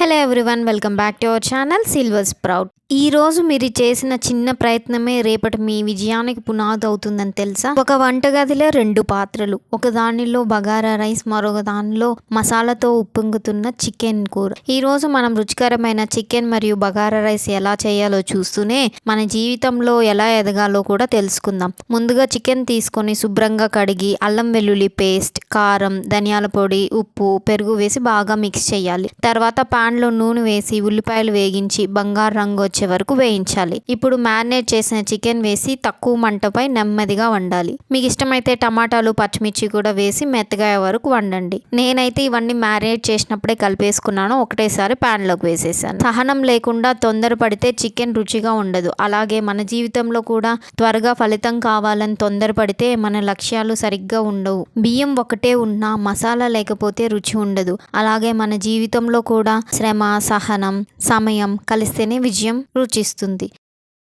Hello everyone, welcome back to our channel silver sprout. ఈ రోజు మీరు చేసిన చిన్న ప్రయత్నమే రేపటి మీ విజయానికి పునాది అవుతుందని తెలుసా? ఒక వంటగదిలో 2 పాత్రలు, ఒక దానిలో బగారా రైస్, మరొక దానిలో మసాలాతో ఉప్పొంగుతున్న చికెన్ కూర. ఈ రోజు మనం రుచికరమైన చికెన్ మరియు బగారా రైస్ ఎలా చేయాలో చూస్తూనే మన జీవితంలో ఎలా ఎదగాలో కూడా తెలుసుకుందాం. ముందుగా చికెన్ తీసుకొని శుభ్రంగా కడిగి అల్లం వెల్లుల్లి పేస్ట్, కారం, ధనియాల పొడి, ఉప్పు, పెరుగు వేసి బాగా మిక్స్ చేయాలి. తర్వాత పాన్ లో నూనె వేసి ఉల్లిపాయలు వేగించి బంగారు రంగు వచ్చే వరకు వేయించాలి. ఇప్పుడు మ్యారినేట్ చేసిన చికెన్ వేసి తక్కువ మంటపై నెమ్మదిగా వండాలి. మీకు ఇష్టమైతే టమాటాలు, పచ్చిమిర్చి కూడా వేసి మెత్తగా వరకు వండండి. నేనైతే ఇవన్నీ మ్యారినేట్ చేసినప్పుడే కలిపేసుకున్నాను, ఒకటేసారి పాన్ లోకి వేసేసాను. సహనం లేకుండా తొందరపడితే చికెన్ రుచిగా ఉండదు. అలాగే మన జీవితంలో కూడా త్వరగా ఫలితం కావాలని తొందరపడితే మన లక్ష్యాలు సరిగ్గా ఉండవు. బియ్యం ఒకటే ఉన్నా మసాలా లేకపోతే రుచి ఉండదు. అలాగే మన జీవితంలో కూడా శ్రమ, సహనం, సమయం కలిస్తేనే విజయం రుచిస్తుంది.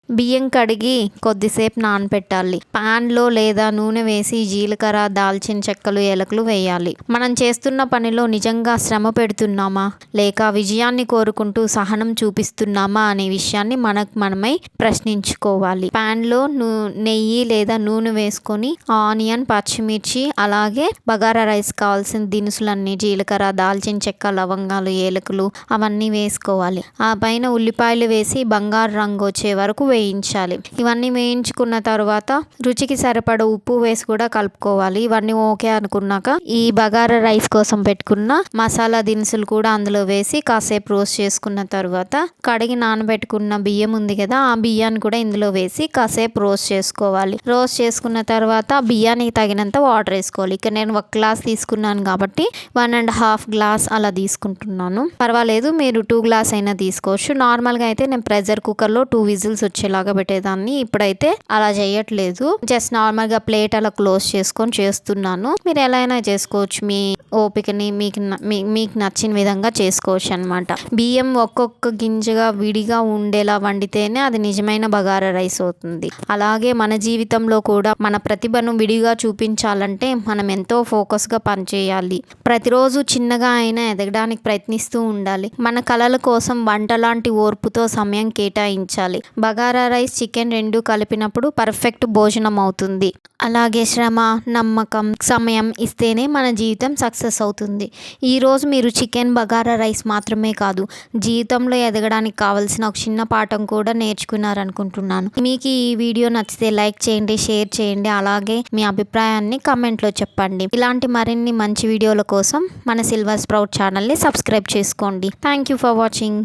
బియ్యం కడిగి కొద్దిసేపు నానబెట్టాలి. పాన్లో లేదా నూనె వేసి జీలకర్ర, దాల్చిన చెక్కలు, ఏలకులు వేయాలి. మనం చేస్తున్న పనిలో నిజంగా శ్రమ పెడుతున్నామా లేక విజయాన్ని కోరుకుంటూ సహనం చూపిస్తున్నామా అనే విషయాన్ని మనమే ప్రశ్నించుకోవాలి. పాన్లో నెయ్యి లేదా నూనె వేసుకొని ఆనియన్, పచ్చిమిర్చి, అలాగే బగారా రైస్ కావాల్సిన దినుసులన్నీ జీలకర్ర, దాల్చిన చెక్క, లవంగాలు, ఏలకులు అవన్నీ వేసుకోవాలి. ఆ పైన ఉల్లిపాయలు వేసి బంగారు రంగు వచ్చే వరకు వేయించాలి. ఇవన్నీ వేయించుకున్న తర్వాత రుచికి సరిపడ ఉప్పు వేసి కూడా కలుపుకోవాలి. ఇవన్నీ ఓకే అనుకున్నాక ఈ బగారా రైస్ కోసం పెట్టుకున్న మసాలా దినుసులు కూడా అందులో వేసి కాసేపు రోస్ట్ చేసుకున్న తర్వాత కడిగి నానబెట్టుకున్న బియ్యం ఉంది కదా, ఆ బియ్యాన్ని కూడా ఇందులో వేసి కాసేపు రోస్ట్ చేసుకోవాలి. రోస్ట్ చేసుకున్న తర్వాత బియ్యానికి తగినంత వాటర్ వేసుకోవాలి. ఇక్కడ నేను 1 గ్లాస్ తీసుకున్నాను కాబట్టి 1.5 గ్లాస్ అలా తీసుకుంటున్నాను. పర్వాలేదు, మీరు 2 గ్లాస్ అయినా తీసుకోవచ్చు. నార్మల్గా అయితే నేను ప్రెషర్ కుక్కర్లో 2 విజిల్స్ వచ్చేలాగా పెట్టేదాన్ని. ఇప్పుడైతే అలా చేయట్లేదు, జస్ట్ నార్మల్గా ప్లేట్ అలా క్లోజ్ చేసుకొని చేస్తున్నాను. మీరు ఎలా అయినా చేసుకోవచ్చు, మీ ఓపికని మీకు నచ్చిన విధంగా చేసుకోవచ్చు అనమాట. బియ్యం ఒక్కొక్క గింజగా విడిగా ఉండేలా వండితేనే అది నిజమైన బగారా రైస్ అవుతుంది. అలాగే మన జీవితంలో కూడా మన ప్రతిభను విడిగా చూపించాలంటే మనం ఎంతో ఫోకస్గా పనిచేయాలి. ప్రతిరోజు చిన్నగా అయినా ఎదగడానికి ప్రయత్నిస్తూ ఉండాలి. మన కలల కోసం వంట లాంటి ఓర్పుతో సమయం కేటాయించాలి. బగారా రైస్, చికెన్ 2 కలిపినప్పుడు పర్ఫెక్ట్ భోజనం అవుతుంది. అలాగే శ్రమ, నమ్మకం, సమయం ఇస్తేనే మన జీవితం సక్సెస్ అవుతుంది. ఈరోజు మీరు చికెన్, బగారా రైస్ మాత్రమే కాదు, జీవితంలో ఎదగడానికి కావాల్సిన ఒక చిన్న పాఠం కూడా నేర్చుకున్నారనుకుంటున్నాను. మీకు ఈ వీడియో నచ్చితే లైక్ చేయండి, షేర్ చేయండి, అలాగే మీ అభిప్రాయాన్ని కమెంట్లో చెప్పండి. ఇలాంటి మరిన్ని మంచి వీడియోల కోసం మన సిల్వర్ స్ప్రౌట్ ఛానల్ని సబ్స్క్రైబ్ చేసుకోండి. Thank you for watching.